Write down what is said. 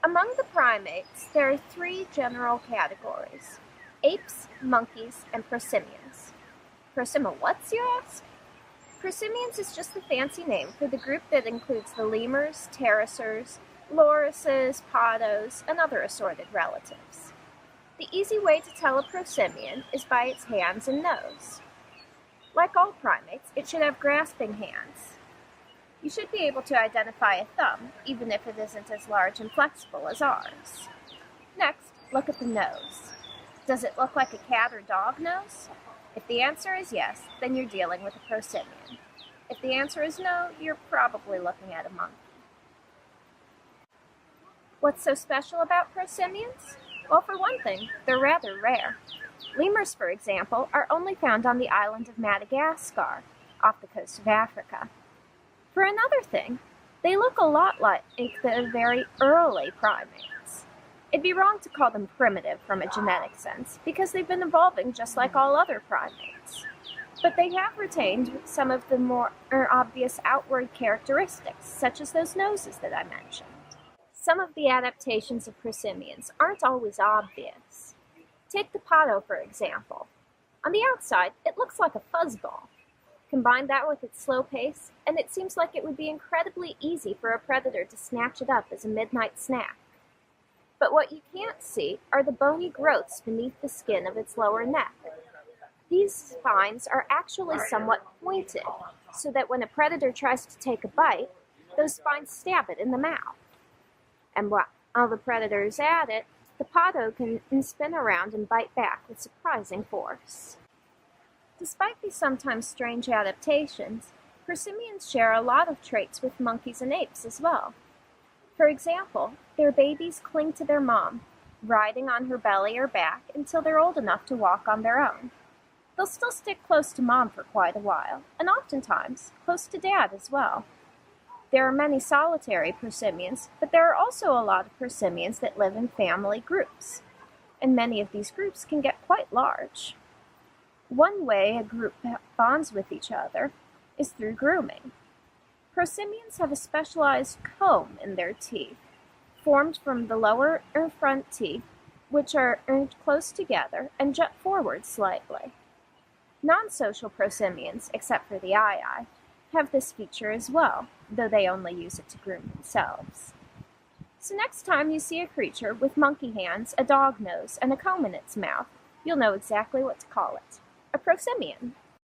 Among the primates, there are three general categories: apes, monkeys, and prosimians. What's, you ask? Prosimians is just a fancy name for the group that includes the lemurs, pterosers, lorises, podos, and other assorted relatives. The easy way to tell a prosimian is by its hands and nose. Like all primates, it should have grasping hands. You should be able to identify a thumb, even if it isn't as large and flexible as ours. Next, look at the nose. Does it look like a cat or dog nose? If the answer is yes, then you're dealing with a prosimian. If the answer is no, you're probably looking at a monkey. What's so special about prosimians? Well, for one thing, they're rather rare. Lemurs, for example, are only found on the island of Madagascar, off the coast of Africa. For another thing, they look a lot like the very early primates. It'd be wrong to call them primitive from a genetic sense, because they've been evolving just like all other primates. But they have retained some of the more obvious outward characteristics, such as those noses that I mentioned. Some of the adaptations of prosimians aren't always obvious. Take the podo, for example. On the outside, it looks like a fuzzball. Combine that with its slow pace, and it seems like it would be incredibly easy for a predator to snatch it up as a midnight snack. But what you can't see are the bony growths beneath the skin of its lower neck. These spines are actually somewhat pointed, so that when a predator tries to take a bite, those spines stab it in the mouth. And while the predator is at it, the podo can spin around and bite back with surprising force. Despite these sometimes strange adaptations, prosimians share a lot of traits with monkeys and apes as well. For example, their babies cling to their mom, riding on her belly or back until they're old enough to walk on their own. They'll still stick close to mom for quite a while, and oftentimes close to dad as well. There are many solitary prosimians, but there are also a lot of prosimians that live in family groups, and many of these groups can get quite large. One way a group bonds with each other is through grooming. Prosimians have a specialized comb in their teeth, formed from the lower or front teeth, which are close together and jut forward slightly. Non-social prosimians, except for the eye, have this feature as well, though they only use it to groom themselves. So next time you see a creature with monkey hands, a dog nose, and a comb in its mouth, you'll know exactly what to call it: a prosimian.